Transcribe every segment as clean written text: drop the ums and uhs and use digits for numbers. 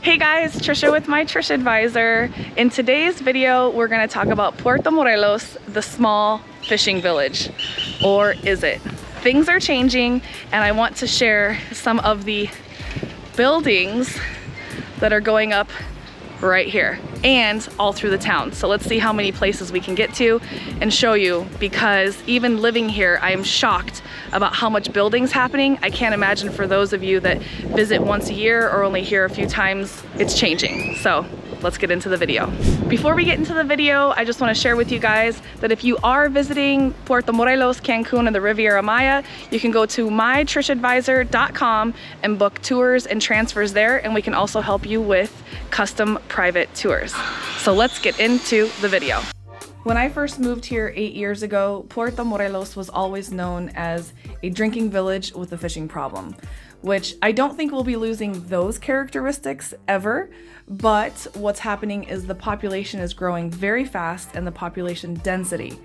Hey guys, Trisha with my Trish Advisor. In today's video, we're gonna talk about Puerto Morelos, the small fishing village. Or is it? Things are changing and I want to share some of the buildings that are going up right here and all through the town. So let's see how many places we can get to and show you, because even living here, I am shocked about how much building's happening. I can't imagine for those of you that visit once a year or only here a few times, it's changing. So let's get into the video. Before we get into the video, I just want to share with you guys that if you are visiting Puerto Morelos, Cancun, and the Riviera Maya, you can go to mytrishadvisor.com and book tours and transfers there, and we can also help you with custom private tours. So let's get into the video. When I first moved here 8 years ago, Puerto Morelos was always known as a drinking village with a fishing problem, which I don't think we'll be losing those characteristics ever, but what's happening is the population is growing very fast and the population density.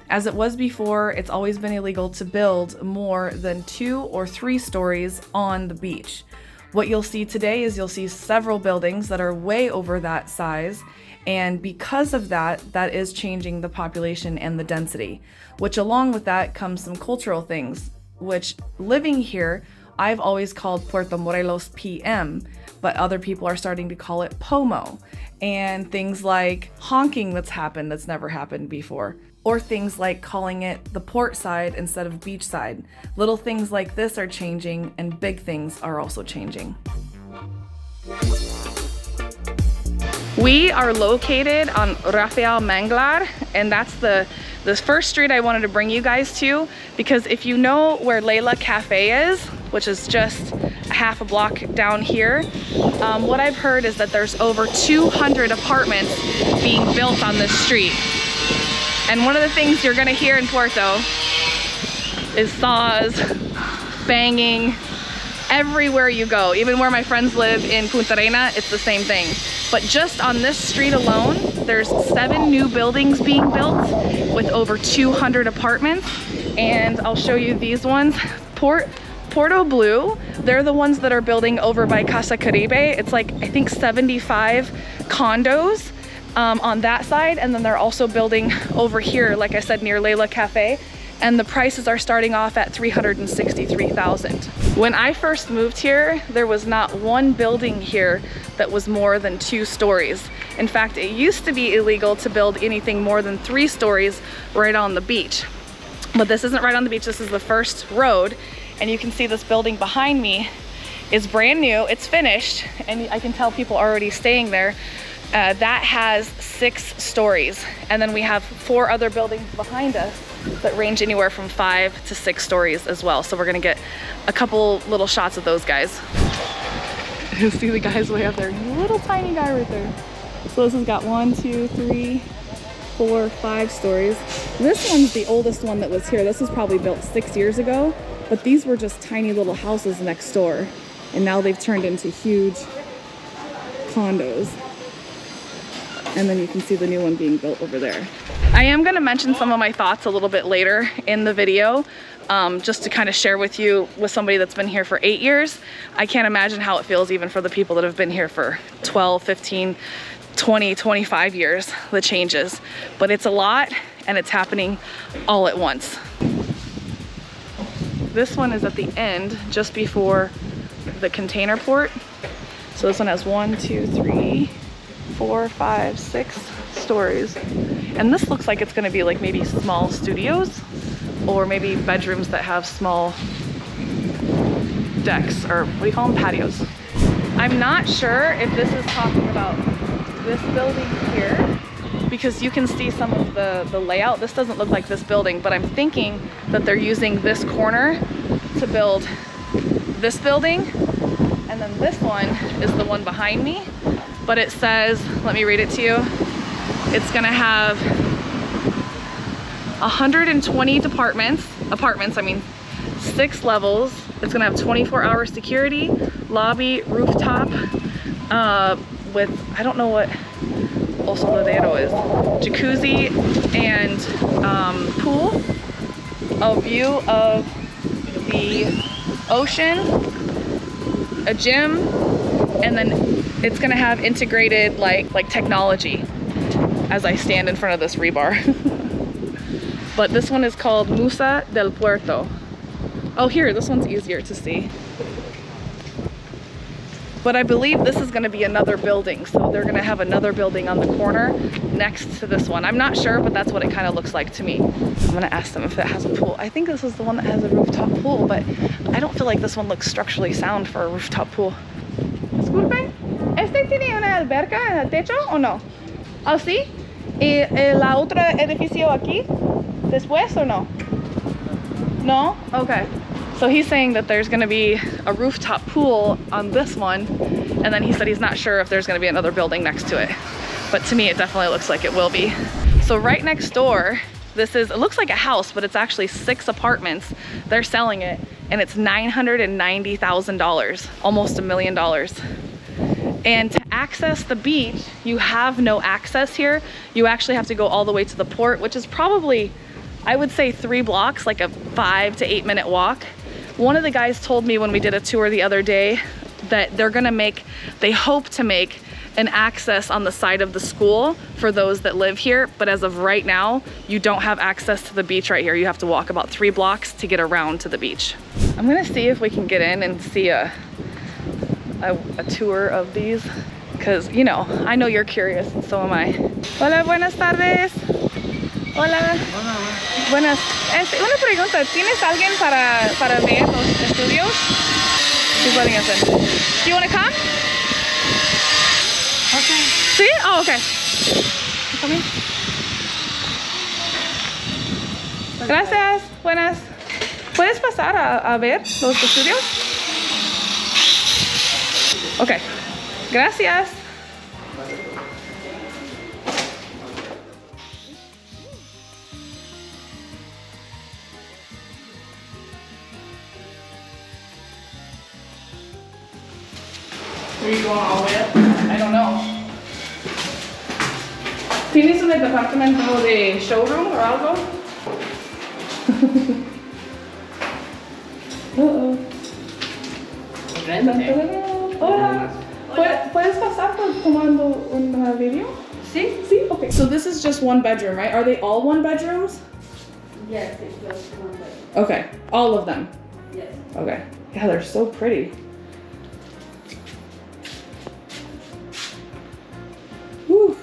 As it was before, it's always been illegal to build more than 2 or 3 stories on the beach. What you'll see today is you'll see several buildings that are way over that size, and because of that, that is changing the population and the density, which along with that comes some cultural things, which living here, I've always called Puerto Morelos PM, but other people are starting to call it POMO, and things like honking that's happened that's never happened before, or things like calling it the port side instead of beach side. Little things like this are changing, and big things are also changing. We are located on Rafael Manglar, and that's the first street I wanted to bring you guys to, because if you know where Layla Cafe is, which is just a half a block down here, what I've heard is that there's over 200 apartments being built on this street. And one of the things you're gonna hear in Puerto is saws, banging, everywhere you go. Even where my friends live in Punta Arena, it's the same thing. But just on this street alone, there's 7 new buildings being built with over 200 apartments. And I'll show you these ones. Porto Blue, they're the ones that are building over by Casa Caribe. It's like, I think 75 condos on that side. And then they're also building over here, like I said, near Layla Cafe. And the prices are starting off at $363,000. When I first moved here, there was not one building here that was more than 2 stories. In fact, it used to be illegal to build anything more than 3 stories right on the beach. But this isn't right on the beach, this is the first road. And you can see this building behind me is brand new, it's finished, and I can tell people are already staying there. That has 6 stories. And then we have 4 other buildings behind us that range anywhere from 5 to 6 stories as well. So we're gonna get a couple little shots of those guys. You see the guys way up there, little tiny guy right there. So this has got 1, 2, 3, 4, 5 stories. This one's the oldest one that was here. This was probably built 6 years ago, but these were just tiny little houses next door. And now they've turned into huge condos. And then you can see the new one being built over there. I am gonna mention some of my thoughts a little bit later in the video, just to kind of share with you with somebody that's been here for 8 years. I can't imagine how it feels even for the people that have been here for 12, 15, 20, 25 years, the changes. But it's a lot and it's happening all at once. This one is at the end, just before the container port. So this one has 1, 2, 3, 4, 5, 6 stories. And this looks like it's gonna be like maybe small studios or maybe bedrooms that have small decks, or what do you call them, patios. I'm not sure if this is talking about this building here, because you can see some of the layout. This doesn't look like this building, but I'm thinking that they're using this corner to build this building. And then this one is the one behind me. But it says, let me read it to you. It's gonna have 120 apartments, I mean 6 levels. It's gonna have 24-hour security, lobby, rooftop, with, I don't know what Osolodero is, jacuzzi and pool, a view of the ocean, a gym, and then it's gonna have integrated like technology as I stand in front of this rebar. But this one is called Musa del Puerto. Oh, here, this one's easier to see. But I believe this is gonna be another building. So they're gonna have another building on the corner next to this one. I'm not sure, but that's what it kind of looks like to me. I'm gonna ask them if it has a pool. I think this is the one that has a rooftop pool, but I don't feel like this one looks structurally sound for a rooftop pool. Disculpen, ¿este tiene una alberca en el techo o no? ¿Oh, sí? ¿Y la otra edificio aquí? ¿Después o no? No? Okay. So he's saying that there's gonna be a rooftop pool on this one, and then he said he's not sure if there's gonna be another building next to it. But to me, it definitely looks like it will be. So right next door, it looks like a house, but it's actually 6 apartments. They're selling it, and it's $990,000, almost $1 million. And to access the beach, you have no access here. You actually have to go all the way to the port, which is probably, I would say 3 blocks, like a 5 to 8 minute walk. One of the guys told me when we did a tour the other day that they hope to make an access on the side of the school for those that live here. But as of right now, you don't have access to the beach right here. You have to walk about 3 blocks to get around to the beach. I'm gonna see if we can get in and see a tour of these, because you know, I know you're curious and so am I. Hola, buenas tardes. Hola. Buenas. Una pregunta, ¿tienes alguien para ver los estudios? She's letting us in. Do you want to come? Okay. ¿Sí? Oh, okay. Come in. Gracias. Buenas. ¿Puedes pasar a ver los estudios? Okay. Gracias. Are you going all the way up? I don't know. ¿Tienes un departamento de showroom o algo? Hola. ¿Puedes pasar por tomando un video? Sí. Sí? Okay. So this is just 1 bedroom, right? Are they all 1 bedrooms? Yes, it's just 1 bedroom. Okay. All of them? Yes. Okay. Yeah, they're so pretty. Woo.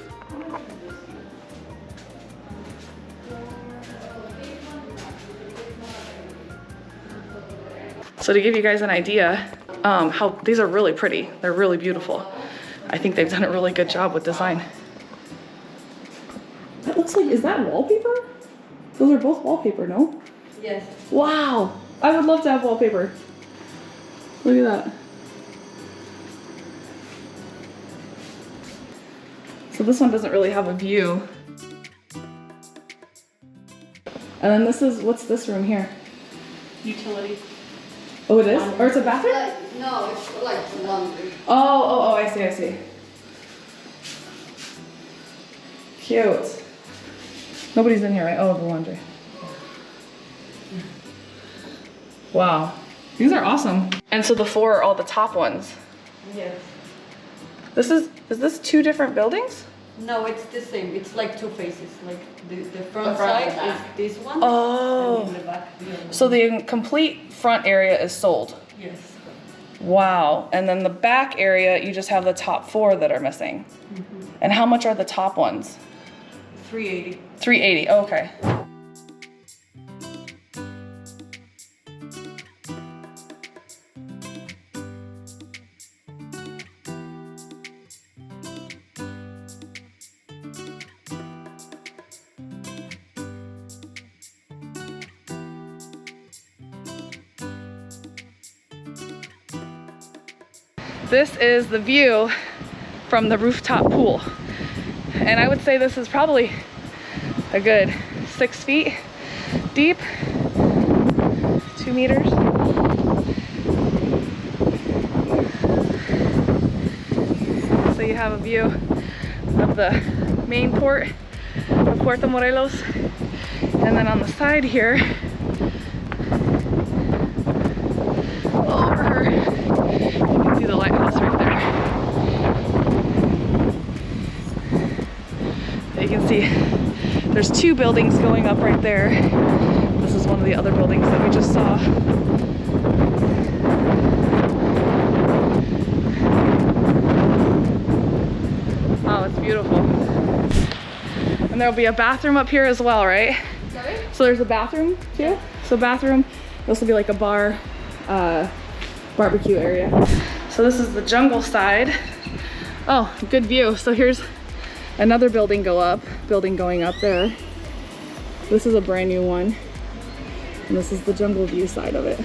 So to give you guys an idea, how these are really pretty. They're really beautiful. I think they've done a really good job with design. That looks like, is that wallpaper? Those are both wallpaper, no? Yes. Wow, I would love to have wallpaper. Look at that. So this one doesn't really have a view. And then this is, what's this room here? Utility. Oh, it is? Or it's a bathroom? No, it's like laundry. Oh, I see. Cute. Nobody's in here, right? Oh, the laundry. Wow. These are awesome. And so the 4 are all the top ones. Yes. Is this 2 different buildings? No, it's the same. It's like 2 faces. Like the front side is this one. Oh. And in the back, the other one. So the complete front area is sold. Yes. Wow. And then the back area, you just have the top 4 that are missing. Mm-hmm. And how much are the top ones? $380. $380. Oh, okay. This is the view from the rooftop pool. And I would say this is probably a good 6 feet deep, 2 meters. So you have a view of the main port of Puerto Morelos. And then on the side here, over, you can see the lighthouse right there. You can see there's 2 buildings going up right there. This is one of the other buildings that we just saw. Oh, it's beautiful. And there'll be a bathroom up here as well, right? Sorry? So there's a bathroom too? Yeah. So bathroom, this will be like a bar, barbecue area. So this is the jungle side. Oh, good view. So here's another building going up there. This is a brand new one. And this is the jungle view side of it.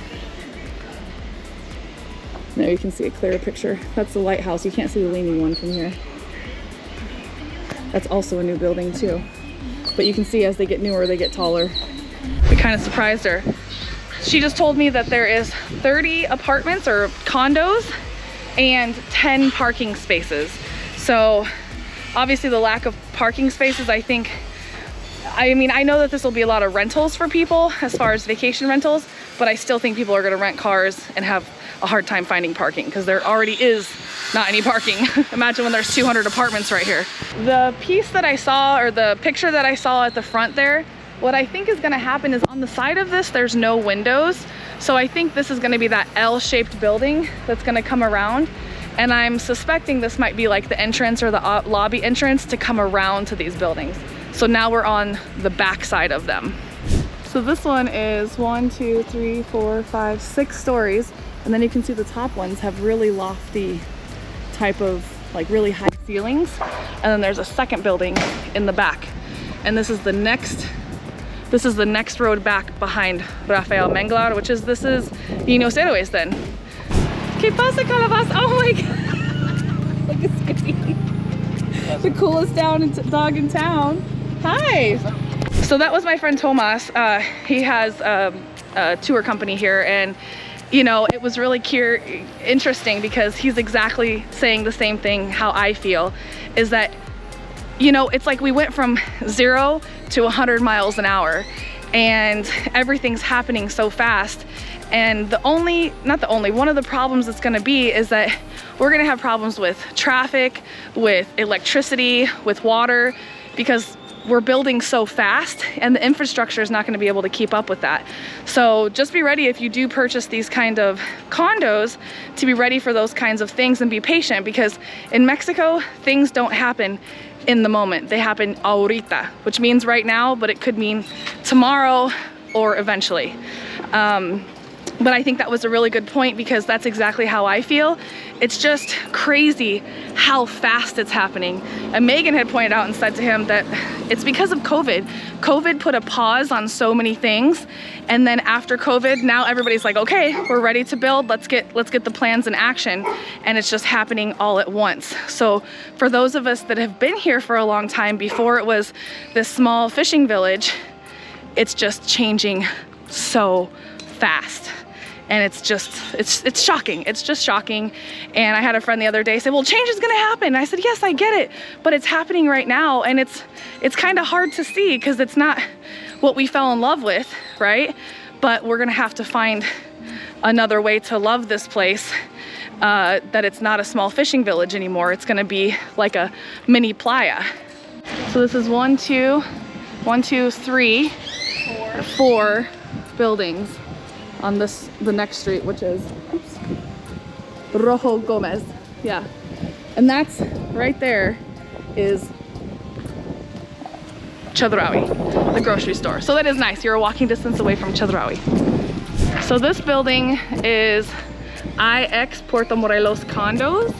Now you can see a clearer picture. That's the lighthouse. You can't see the leaning one from here. That's also a new building too. But you can see as they get newer, they get taller. We kind of surprised her. She just told me that there is 30 apartments or condos and 10 parking spaces. So obviously the lack of parking spaces, I mean, I know that this will be a lot of rentals for people as far as vacation rentals, but I still think people are gonna rent cars and have a hard time finding parking because there already is not any parking. Imagine when there's 200 apartments right here. The piece that I saw, or the picture that I saw at the front there, what I think is gonna happen is on the side of this, there's no windows. So I think this is gonna be that L-shaped building that's gonna come around. And I'm suspecting this might be like the entrance or the lobby entrance to come around to these buildings. So now we're on the back side of them. So this one is 1, 2, 3, 4, 5, 6 stories. And then you can see the top ones have really lofty type of like really high ceilings. And then there's a second building in the back. And this is the next road back behind Rafael Manglar, which is, this is Niños Héroes then. ¿Qué pasa, Calabaza? Oh my God. Look at Scotty. The coolest dog in town. Hi. So that was my friend Tomas. He has a tour company here, and you know, it was really interesting because he's exactly saying the same thing how I feel, is that, you know, it's like we went from 0 to 100 miles an hour and everything's happening so fast. And one of the problems that's gonna be is that we're gonna have problems with traffic, with electricity, with water, because we're building so fast and the infrastructure is not going to be able to keep up with that. So just be ready if you do purchase these kind of condos to be ready for those kinds of things and be patient, because in Mexico, things don't happen in the moment. They happen ahorita, which means right now, but it could mean tomorrow or eventually. But I think that was a really good point because that's exactly how I feel. It's just crazy how fast it's happening. And Megan had pointed out and said to him that it's because of COVID. COVID put a pause on so many things. And then after COVID, now everybody's like, okay, we're ready to build. Let's get the plans in action. And it's just happening all at once. So for those of us that have been here for a long time, before it was this small fishing village, it's just changing so fast. And it's shocking. It's just shocking. And I had a friend the other day say, well, change is gonna happen. And I said, yes, I get it, but it's happening right now. And it's kind of hard to see because it's not what we fell in love with, right? But we're gonna have to find another way to love this place, that it's not a small fishing village anymore. It's gonna be like a mini playa. So this is 1, 2, 3, 4 buildings on the next street, which is Rojo Gomez. Yeah. And that's right there is Chedraui, the grocery store. So that is nice. You're a walking distance away from Chedraui. So this building is IX Puerto Morelos condos.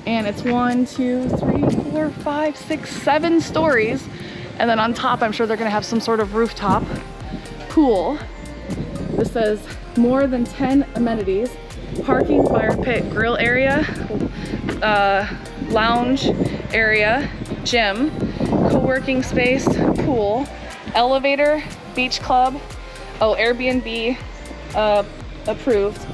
And it's 1, 2, 3, 4, 5, 6, 7 stories. And then on top, I'm sure they're gonna have some sort of rooftop pool. This says more than 10 amenities, parking, fire pit, grill area, lounge area, gym, co-working space, pool, elevator, beach club, Airbnb approved,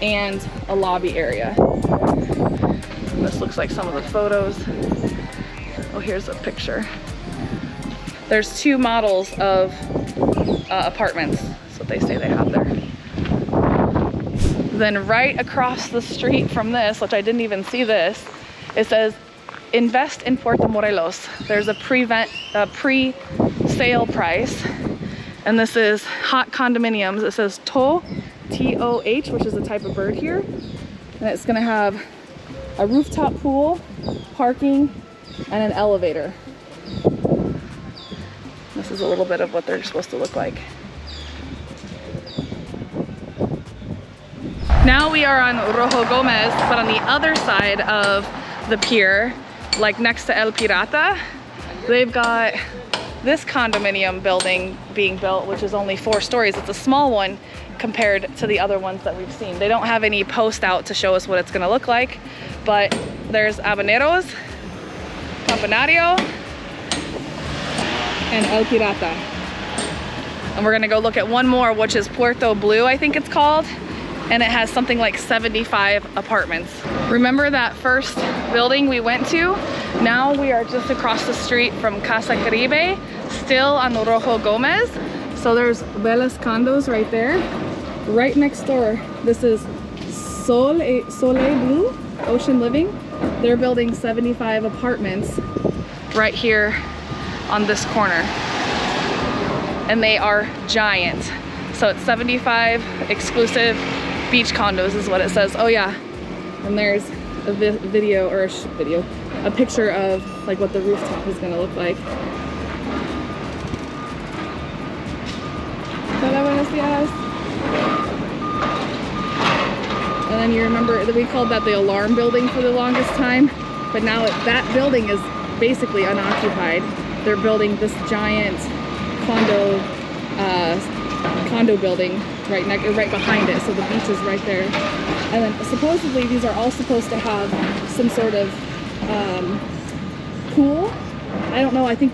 and a lobby area. And this looks like some of the photos. Oh, here's a picture. There's 2 models of apartments. What they say they have there. Then right across the street from this, which I didn't even see this, it says invest in Puerto Morelos. There's a pre-sale price. And this is hot condominiums. It says TOH, T-O-H, which is a type of bird here. And it's gonna have a rooftop pool, parking, and an elevator. This is a little bit of what they're supposed to look like. Now we are on Rojo Gomez, but on the other side of the pier, like next to El Pirata, they've got this condominium building being built, which is only 4 stories. It's a small one compared to the other ones that we've seen. They don't have any post out to show us what it's gonna look like, but there's Habaneros, Campanario, and El Pirata. And we're gonna go look at one more, which is Puerto Blue, I think it's called. And it has something like 75 apartments. Remember that first building we went to? Now we are just across the street from Casa Caribe, still on the Rojo Gomez. So there's Velas Condos right there. Right next door, this is Soleil Blue, Ocean Living. They're building 75 apartments right here on this corner. And they are giant. So it's 75 exclusive beach condos is what it says. Oh yeah, and there's a video, or a picture of like what the rooftop is gonna look like. Hola, buenos dias. And then you remember that we called that the alarm building for the longest time, but now that building is basically unoccupied. They're building this giant condo building right behind it, so the beach is right there. And then supposedly these are all supposed to have some sort of pool. I don't know, I think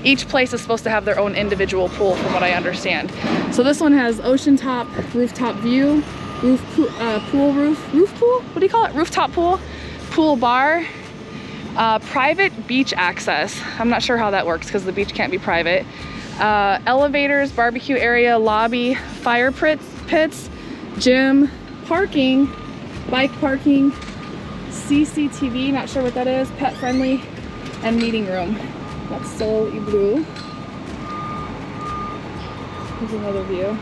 each place is supposed to have their own individual pool from what I understand. So this one has ocean top, rooftop view, roof pool? What do you call it? Rooftop pool, pool bar, private beach access. I'm not sure how that works because the beach can't be private. Elevators, barbecue area, lobby, fire pits, gym, parking, bike parking, CCTV, not sure what that is, pet friendly, and meeting room. That's Sol y Blue. Here's another view.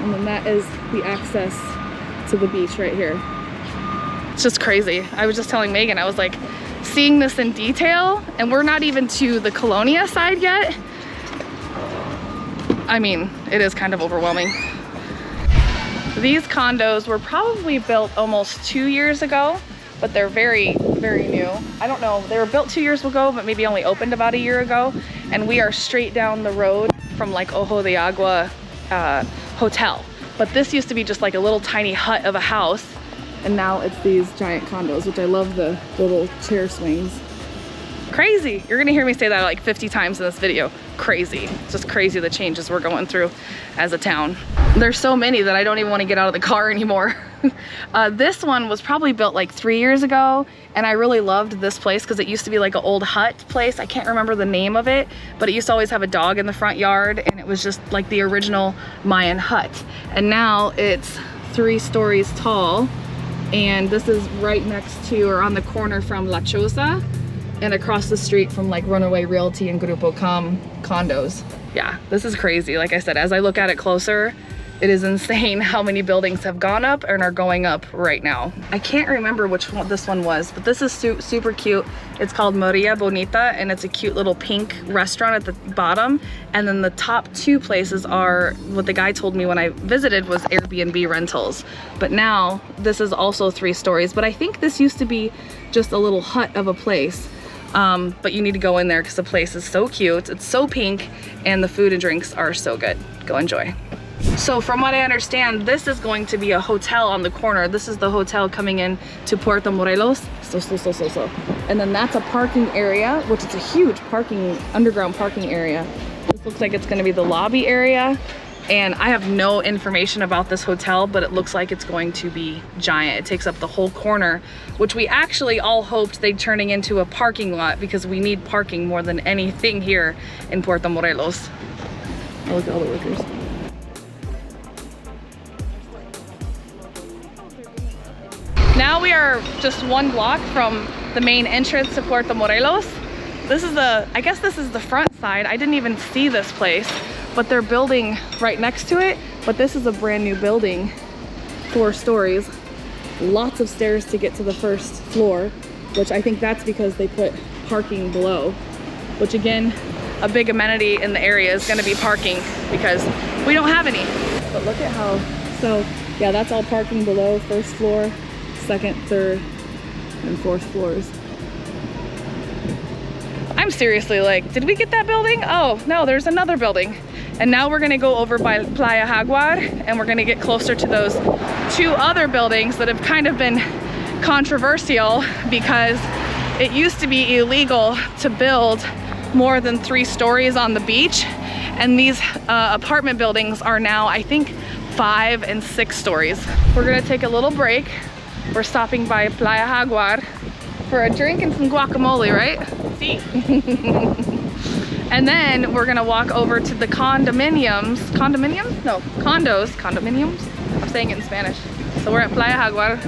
And then that is the access to the beach right here. It's just crazy. I was just telling Megan, I was like, seeing this in detail, and we're not even to the Colonia side yet. I mean, it is kind of overwhelming. These condos were probably built almost 2 years ago, but they're very, very new. I don't know, they were built 2 years ago, but maybe only opened about a year ago. And we are straight down the road from like Ojo de Agua hotel. But this used to be just like a little tiny hut of a house. And now it's these giant condos, which I love the little chair swings. Crazy. You're gonna hear me say that like 50 times in this video. Crazy. It's just crazy the changes we're going through as a town. There's so many that I don't even want to get out of the car anymore. This one was probably built like 3 years ago, and I really loved this place because it used to be like an old hut place. I can't remember the name of it, but it used to always have a dog in the front yard, and it was just like the original Mayan hut. And now it's 3 stories tall. And this is right next to, or on the corner from La Choza, and across the street from like Runaway Realty and Grupo Com condos. Yeah, this is crazy. Like I said, as I look at it closer, it is insane how many buildings have gone up and are going up right now. I can't remember which one this one was, but this is super cute. It's called Maria Bonita, and it's a cute little pink restaurant at the bottom. And then the top 2 places are what the guy told me when I visited was Airbnb rentals. But now this is also 3 stories, but I think this used to be just a little hut of a place. But you need to go in there because the place is so cute. It's so pink, and the food and drinks are so good. Go enjoy. So from what I understand, this is going to be a hotel on the corner. This is the hotel coming in to Puerto Morelos. And then that's a parking area, which is a huge underground parking area. This looks like it's gonna be the lobby area. And I have no information about this hotel, but it looks like it's going to be giant. It takes up the whole corner, which we actually all hoped they'd turning into a parking lot because we need parking more than anything here in Puerto Morelos. Oh, look at all the workers. Now we are just 1 block from the main entrance to Puerto Morelos. This is I guess this is the front side. I didn't even see this place, but they're building right next to it. But this is a brand new building, 4 stories. Lots of stairs to get to the first floor, which I think that's because they put parking below, which again, a big amenity in the area is gonna be parking because we don't have any. But look at how, so yeah, that's all parking below, first floor, second, third, and fourth floors. I'm seriously like, did we get that building? Oh, no, there's another building. And now we're gonna go over by Playa Jaguar and we're gonna get closer to those 2 other buildings that have kind of been controversial because it used to be illegal to build more than 3 stories on the beach. And these apartment buildings are now, I think, 5 and 6 stories. We're gonna take a little break. We're stopping by Playa Jaguar for a drink and some guacamole, right? Si. And then we're gonna walk over to the condominiums. Condominiums? No, condos. Condominiums? I'm saying it in Spanish. So we're at Playa Jaguar.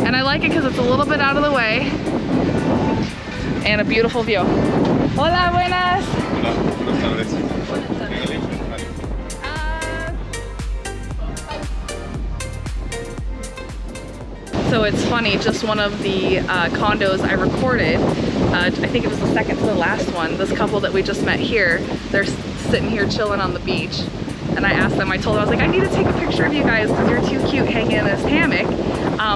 And I like it because it's a little bit out of the way. And a beautiful view. Hola, buenas. Hola, buenas tardes. So it's funny, just one of the condos I recorded, I think it was the second to the last one, this couple that we just met here, they're sitting here chilling on the beach. And I asked them, I told them, I was like, I need to take a picture of you guys because you're too cute hanging in this hammock.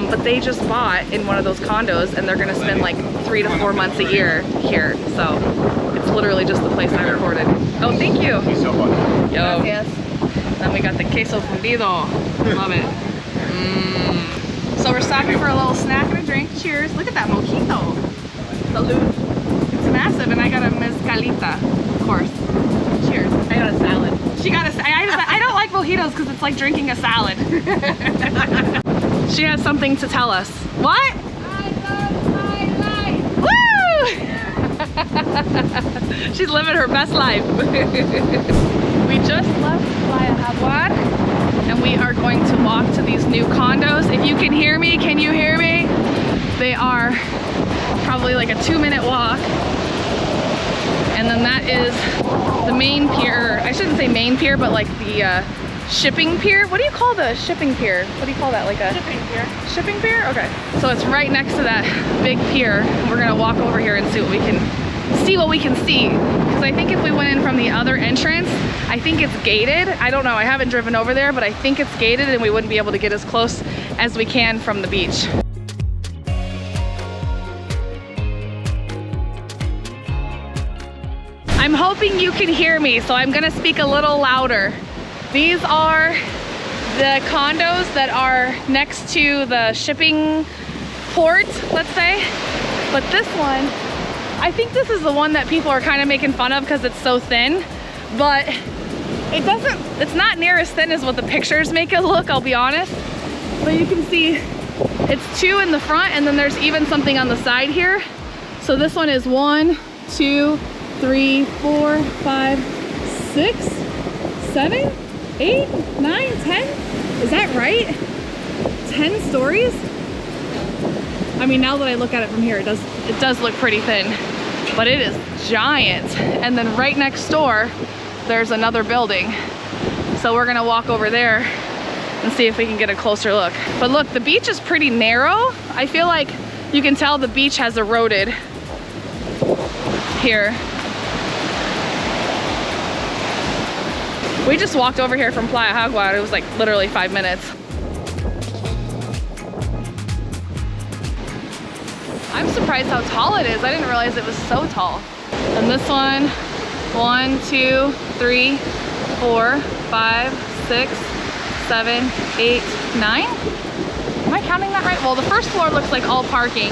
But they just bought in one of those condos and they're gonna spend like 3 to 4 months a year here. So it's literally just the place I recorded. Oh, thank you. Yo. Gracias. Then we got the queso fundido. Love it. So we're stopping for a little snack and a drink. Cheers. Look at that mojito. Salud. It's massive and I got a mezcalita, of course. Cheers. I got a salad. She got I don't like mojitos because it's like drinking a salad. She has something to tell us. What? I love my life. Woo! She's living her best life. We just left Playa Jaguar and we are going to walk to these new condos. If you can hear me, can you hear me? They are probably like a 2-minute walk. And then that is the main pier. I shouldn't say main pier, but like the shipping pier. What do you call the shipping pier? What do you call that? Like a Shipping pier. Shipping pier? Okay. So it's right next to that big pier. We're gonna walk over here and see what we can see. Because I think if we went in from the other entrance, I think it's gated. I don't know, I haven't driven over there, but I think it's gated and we wouldn't be able to get as close as we can from the beach. I'm hoping you can hear me, so I'm gonna speak a little louder. These are the condos that are next to the shipping port, let's say. But this one, I think this is the one that people are kind of making fun of because it's so thin, but it's not near as thin as what the pictures make it look, I'll be honest. But you can see it's 2 in the front and then there's even something on the side here. So this one is 1, 2, 3, 4, 5, 6, 7, 8, 9, 10. Is that right? 10 stories? I mean, now that I look at it from here, it does look pretty thin, but it is giant. And then right next door, there's another building. So we're gonna walk over there and see if we can get a closer look. But look, the beach is pretty narrow. I feel like you can tell the beach has eroded here. We just walked over here from Playa Jaguar. It was like literally 5 minutes. I'm surprised how tall it is. I didn't realize it was so tall. And this one, 1, 2, 3, 4, 5, 6, 7, 8, 9. Am I counting that right? Well, the first floor looks like all parking.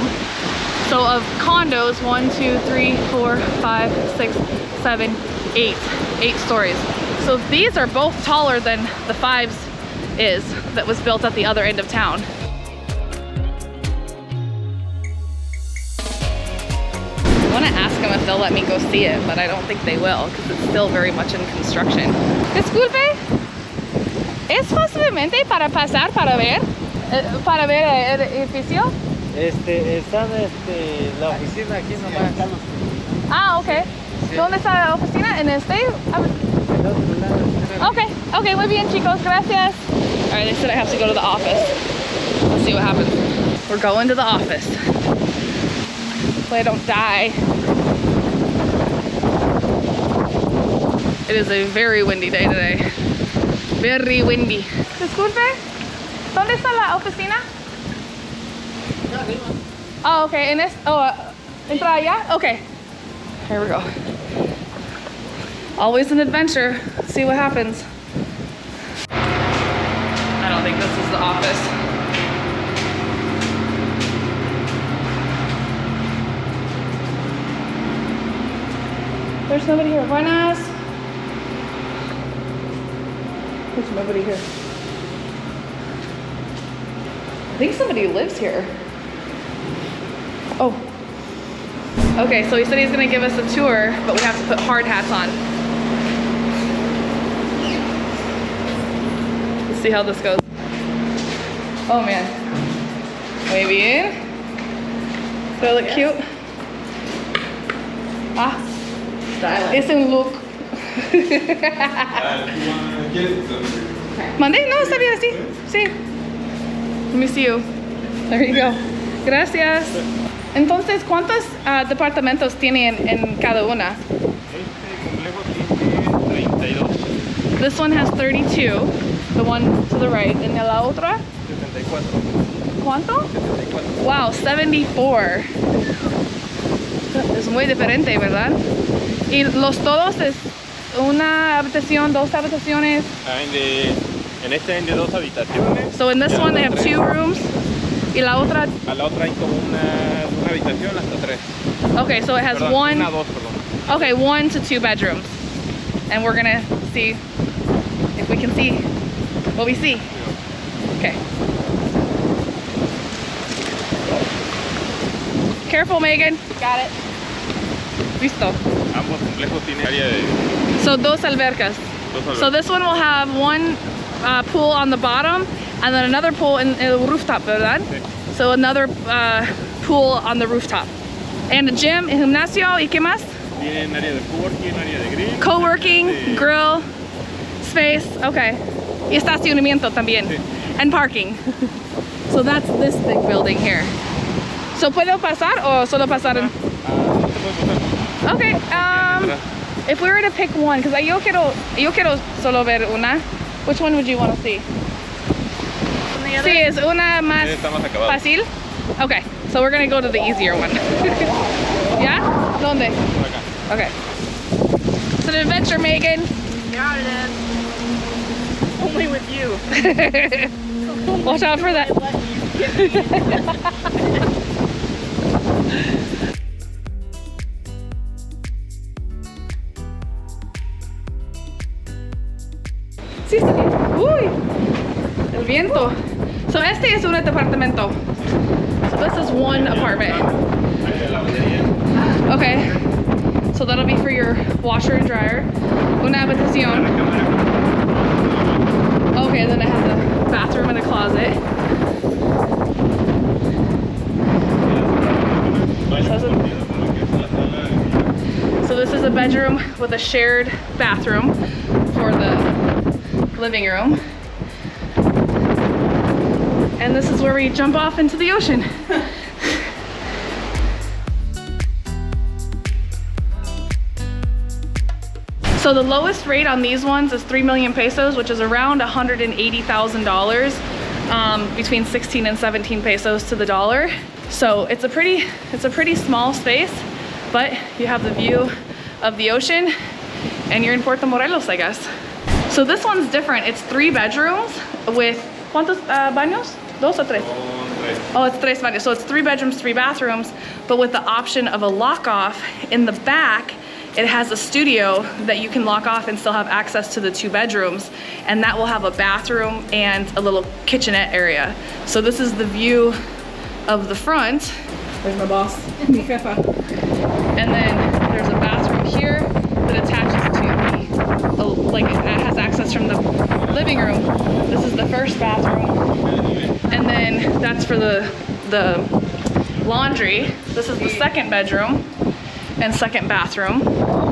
So of condos, 1, 2, 3, 4, 5, 6, 7, 8. 8 stories. So these are both taller than the 5s is that was built at the other end of town. I want to ask them if they'll let me go see it, but I don't think they will because it's still very much in construction. Disculpe, ¿es posiblemente para pasar para ver el edificio? Están la oficina aquí nomás. Ah, okay. ¿Dónde está la oficina? ¿En este? Del otro lado. Okay, okay, muy bien, chicos, gracias. All right, they said I have to go to the office. Let's see what happens. We're going to the office. Hopefully I don't die. It is a very windy day today. Very windy. Disculpe, ¿dónde está la oficina? Oh, okay, entra allá? Okay. Here we go. Always an adventure. Let's see what happens. I don't think this is the office. There's nobody here. Buenas. There's nobody here. I think somebody lives here. Oh. Okay, so he said he's gonna give us a tour, but we have to put hard hats on. Let's see how this goes. Oh man. Muy bien. Do I look cute? Ah. Es un look. ¿Mande? No, está bien así. Sí. Let me see you. There you go. Gracias. Entonces, ¿cuántos departamentos tienen en cada una? Este complejo tiene 32. This one has 32. The one to the right. ¿En la otra? 74. ¿Cuánto? 74. Wow, 74. Es muy diferente, ¿verdad? Y los todos es una habitación, dos habitaciones. En este hay de 2 habitaciones. So in this Ya one they have tres. 2 rooms. Y la otra, A la otra hay como una habitación hasta 3. okay, so it has Perdón, one, Una, 2, perdón. okay, 1 to 2 bedrooms. And we're gonna see if we can see what we see. Okay. Careful, Megan. Got it. Listo. Ambos complejos tienen área de So dos albercas. So this one will have one pool on the bottom and then another pool in the rooftop, ¿verdad? Sí. So another pool on the rooftop. And a gym, gimnasio, ¿y qué más? Tienen área de coworking, área de grill. Co-working, Sí. grill, space, okay. Y estacionamiento también. Sí. And parking. So that's this big building here. So ¿puedo pasar o solo pasar en? No te puedes pasar. Okay, if we were to pick one, because yo quiero solo ver una, which one would you want to see? Sí, es una más Está más acabado. fácil. Okay, so we're gonna go to the easier one. ¿Ya? ¿Dónde? Por acá. Okay. It's an adventure, Megan. Yeah, it is. Only with you. Watch out for that. Sí, está bien. Uy, el viento. So este es un departamento. So this is one apartment. Área de lavandería. Okay. So that'll be for your washer and dryer. Una habitación. Okay, then it has a bathroom and a closet. So this is a bedroom with a shared bathroom for the living room. And this is where we jump off into the ocean. So the lowest rate on these ones is 3 million pesos, which is around $180,000, between 16 and 17 pesos to the dollar. So it's a pretty small space, but you have the view of the ocean and you're in Puerto Morelos, I guess. So this one's different. It's 3 bedrooms with, ¿cuántos baños? ¿Dos o tres? Oh, it's 3 baños. So it's 3 bedrooms, 3 bathrooms, but with the option of a lock off in the back. It has a studio that you can lock off and still have access to the 2 bedrooms, and that will have a bathroom and a little kitchenette area. So this is the view of the front. There's my boss, mi jefa. And then there's a bathroom here that attaches to like it has access from the living room. This is the first bathroom, and then that's for the laundry. This is the second bedroom and second bathroom,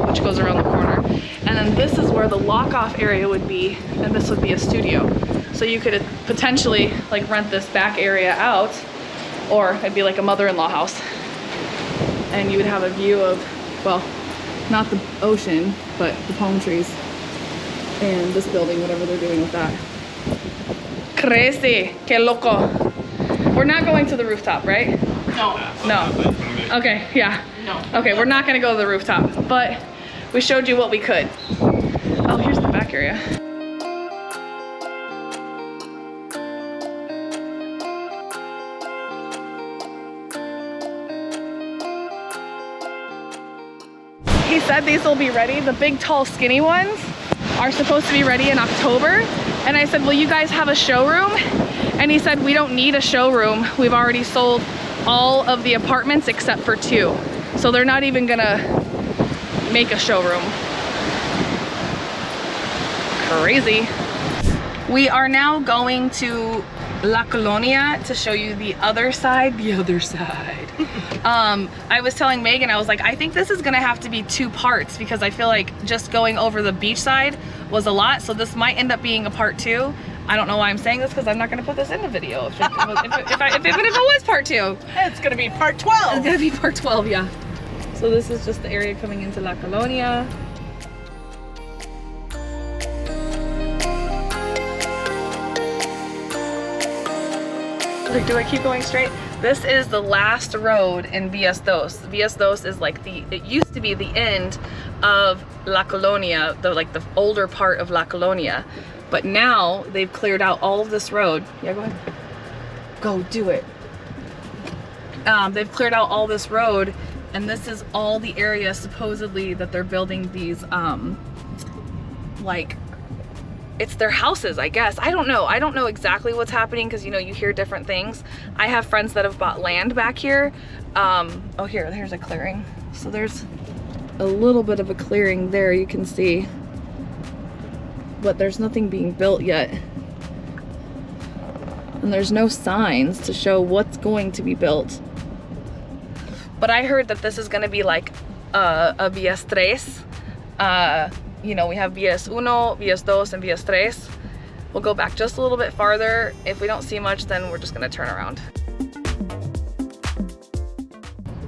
which goes around the corner. And then this is where the lock-off area would be, and this would be a studio. So you could potentially like rent this back area out, or it'd be like a mother-in-law house. And you would have a view of, well, not the ocean, but the palm trees and this building, whatever they're doing with that. Crazy, que loco. We're not going to the rooftop, right? No. No. Okay, yeah. No. Okay, we're not gonna go to the rooftop, but we showed you what we could. Oh, here's the back area. He said these will be ready. The big, tall, skinny ones are supposed to be ready in October. And I said, will you guys have a showroom? And he said, we don't need a showroom. We've already sold all of the apartments except for 2. So they're not even gonna make a showroom. Crazy. We are now going to La Colonia to show you the other side. The other side. I was telling Megan, I was like, I think this is gonna have to be 2 parts because I feel like just going over the beach side was a lot. So this might end up being a part 2. I don't know why I'm saying this because I'm not gonna put this in the video if it was part 2. It's gonna be part 12. It's gonna be part 12, yeah. So this is just the area coming into La Colonia. Do I keep going straight? This is the last road in Vías Dos. Vías Dos is like it used to be the end of La Colonia, the older part of La Colonia. But now they've cleared out all of this road. Yeah, go ahead. Go do it. They've cleared out all this road, and this is all the area supposedly that they're building these like, it's their houses, I guess. I don't know. I don't know exactly what's happening because, you know, you hear different things. I have friends that have bought land back here. Oh, here's a clearing. So there's a little bit of a clearing there, you can see. But there's nothing being built yet. And there's no signs to show what's going to be built. But I heard that this is going to be like a Vías Tres. You know, we have Vías Uno, Vías Dos, and Vías Tres. We'll go back just a little bit farther. If we don't see much, then we're just gonna turn around.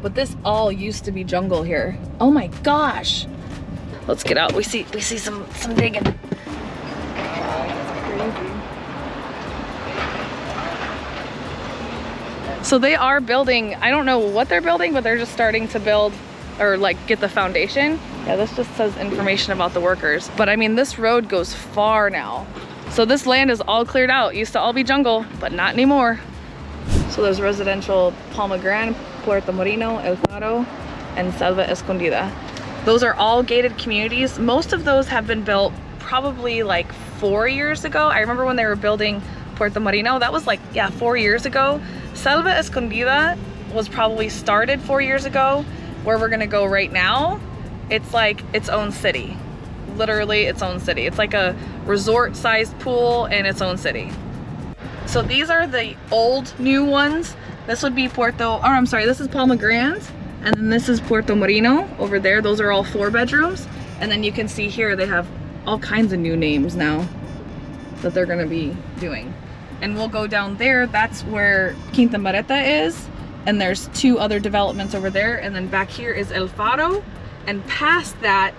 But this all used to be jungle here. Oh my gosh. Let's get out. We see some digging. So they are building, I don't know what they're building, but they're just starting to build or like get the foundation. Yeah, this just says information about the workers. But I mean, this road goes far now. So this land is all cleared out. It used to all be jungle, but not anymore. So there's residential Palma Grande, Puerto Morelos, El Faro, and Selva Escondida. Those are all gated communities. Most of those have been built probably like 4 years ago. I remember when they were building Puerto Morelos, that was like, yeah, 4 years ago. Selva Escondida was probably started 4 years ago. Where we're gonna go right now, it's like its own city. Literally its own city. It's like a resort-sized pool in its own city. So these are the old new ones. This would be this is Palma Grande, and then this is Puerto Morelos over there. Those are all 4 bedrooms. And then you can see here they have all kinds of new names now that they're gonna be doing. And we'll go down there. That's where Quinta Mareta is. And there's 2 other developments over there. And then back here is El Faro. And past that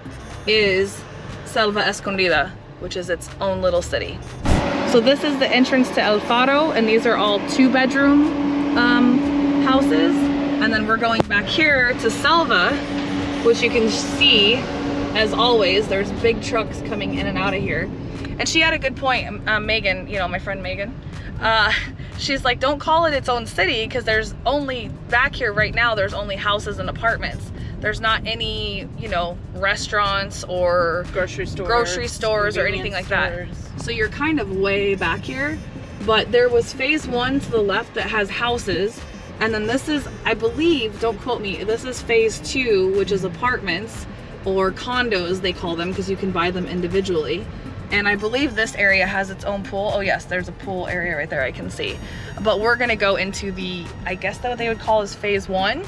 is Selva Escondida, which is its own little city. So this is the entrance to El Faro, and these are all 2-bedroom houses. And then we're going back here to Selva, which you can see, as always, there's big trucks coming in and out of here. And she had a good point, Megan, you know, my friend Megan. She's like, don't call it its own city, because there's only, back here right now, there's only houses and apartments. There's not any, you know, restaurants or grocery stores or anything like that. So you're kind of way back here. But there was phase 1 to the left that has houses. And then this is, I believe, don't quote me, this is phase 2, which is apartments or condos, they call them, because you can buy them individually. And I believe this area has its own pool. Oh yes, there's a pool area right there I can see. But we're gonna go into the, I guess that what they would call is phase 1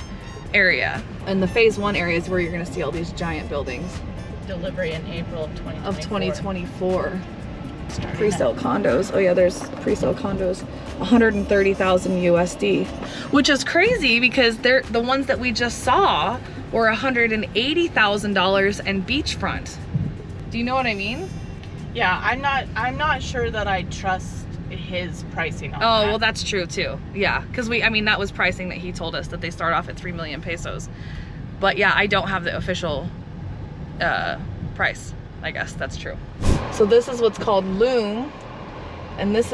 area. And the phase 1 area is where you're gonna see all these giant buildings. Delivery in April of 2024. Of 2024. Pre-sale condos. Oh yeah, there's pre-sale condos. 130,000 USD, which is crazy because they're the ones that we just saw were $180,000 and beachfront. Do you know what I mean? Yeah, I'm not sure that I trust his pricing on Oh, that. well, that's true too. Yeah, because I mean, that was pricing that he told us that they start off at 3 million pesos. But yeah, I don't have the official price. I guess that's true. So this is what's called Loom, and these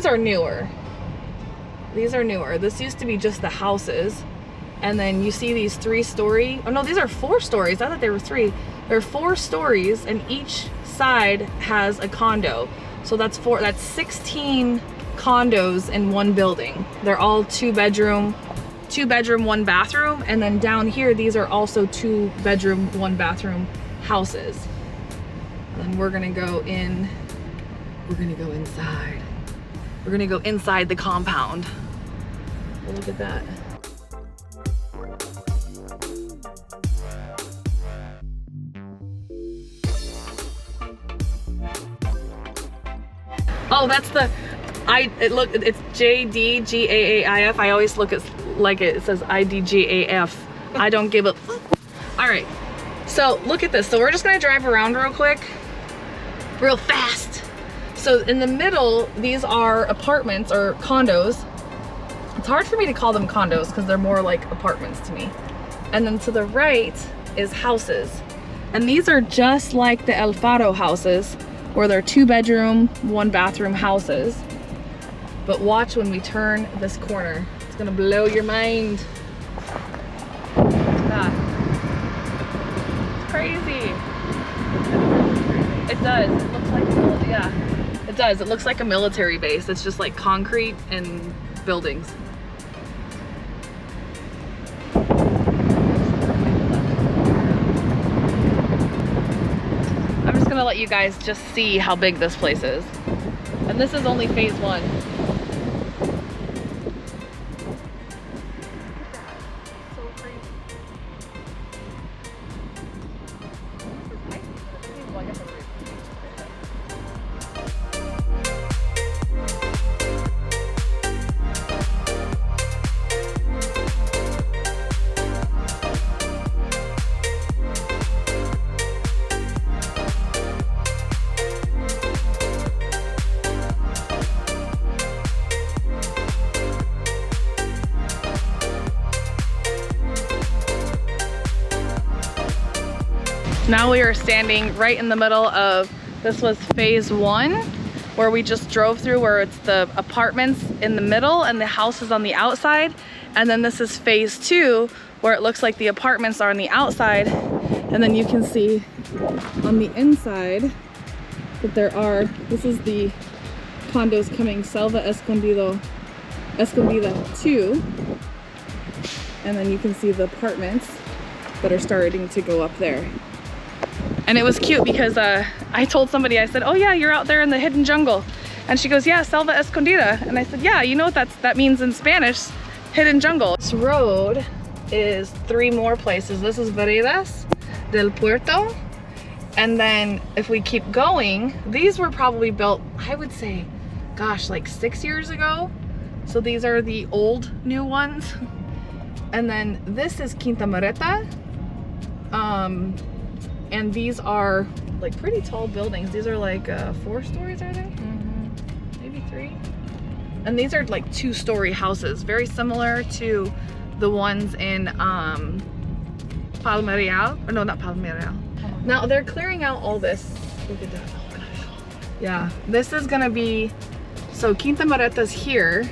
are newer. These are newer. This used to be just the houses, and then you see these 3-story. Oh no, these are 4 stories. I thought they were 3. There are 4 stories, and each side has a condo. So that's 16 condos in one building. They're all 2-bedroom, 1-bathroom, and then down here these are also 2-bedroom, 1-bathroom houses. And we're gonna go in. We're gonna go inside. We're gonna go inside the compound. Oh, look at that. Oh, that's the, it's JDGAAIF. I always look at like it says IDGAF. I don't give a. All right, so look at this. So we're just gonna drive around real quick, real fast. So in the middle, these are apartments or condos. It's hard for me to call them condos because they're more like apartments to me. And then to the right is houses. And these are just like the El Faro houses, where they're 2-bedroom, 1-bathroom houses. But watch when we turn this corner. It's gonna blow your mind. Ah. It's crazy. It does. It looks like, yeah, it does. It looks like a military base. It's just like concrete and buildings. I'm just gonna let you guys just see how big this place is. And this is only phase 1. So crazy. Now we are standing right in the middle of, this was phase 1, where we just drove through, where it's the apartments in the middle and the houses on the outside. And then this is phase 2, where it looks like the apartments are on the outside. And then you can see on the inside that there are, this is the condos coming, Selva Escondida 2. And then you can see the apartments that are starting to go up there. And it was cute because I told somebody, I said, oh yeah, you're out there in the hidden jungle. And she goes, yeah, Selva Escondida. And I said, yeah, you know what that means in Spanish, hidden jungle. This road is 3 more places. This is Veredas del Puerto. And then if we keep going, these were probably built, I would say, gosh, like 6 years ago. So these are the old new ones. And then this is Quinta Mereta. And these are like pretty tall buildings. These are like 4 stories, are they? Mm-hmm. Maybe 3. And these are like 2-story houses, very similar to the ones in Palmarial. Or no, not Palmarial. Now they're clearing out all this. Look at that. Oh gosh. Yeah, this is gonna be, so Quinta Mereta's here.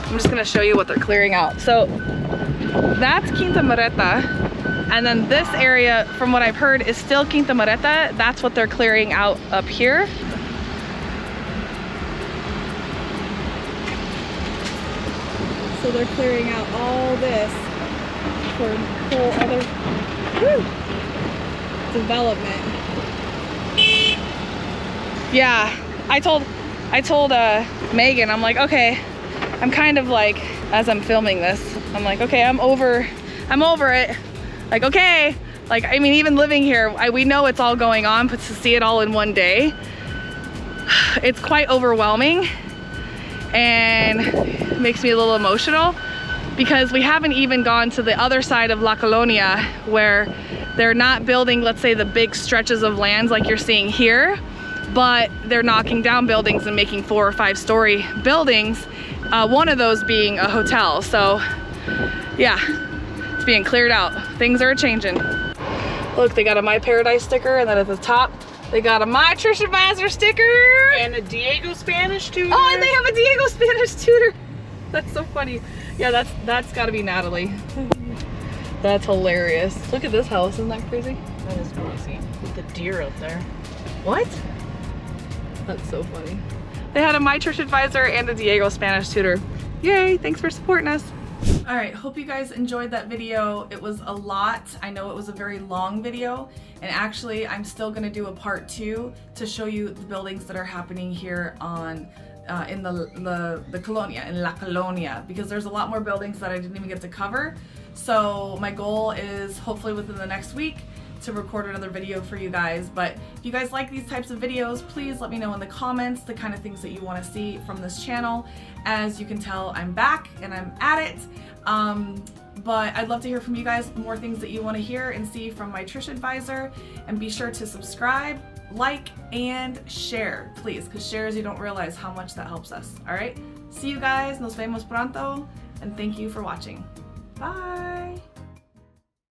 I'm just gonna show you what they're clearing out. So that's Quinta Mereta, and then this area, from what I've heard, is still Quinta Mereta. That's what they're clearing out up here. So they're clearing out all this for a whole other development. Yeah, I told Megan, I'm like, okay, I'm kind of like, as I'm filming this, I'm like, okay, I'm over it. Like, okay, like, I mean, even living here, we know it's all going on, but to see it all in one day, it's quite overwhelming and it makes me a little emotional because we haven't even gone to the other side of La Colonia where they're not building, let's say, the big stretches of lands like you're seeing here, but they're knocking down buildings and making 4 or 5 story buildings, one of those being a hotel. So yeah, it's being cleared out. Things are changing. Look, they got a My Paradise sticker, and then at the top they got a My Trish Advisor sticker And a Diego Spanish tutor. Oh, and they have a Diego Spanish tutor. That's so funny. Yeah, that's gotta be Natalie. That's hilarious. Look at this house, isn't that crazy? That is crazy. With the deer out there. What? That's so funny. They had a My Church Advisor and a Diego Spanish tutor. Yay, thanks for supporting us. All right, hope you guys enjoyed that video. It was a lot. I know it was a very long video, and actually I'm still gonna do a part 2 to show you the buildings that are happening here on in the Colonia, in La Colonia, because there's a lot more buildings that I didn't even get to cover. So my goal is hopefully within the next week to record another video for you guys. But if you guys like these types of videos, please let me know in the comments the kind of things that you want to see from this channel. As you can tell, I'm back and I'm at it. But I'd love to hear from you guys, more things that you want to hear and see from my Trish Advisor. And be sure to subscribe, like, and share, please, because shares, you don't realize how much that helps us. All right, see you guys, nos vemos pronto, and thank you for watching. Bye.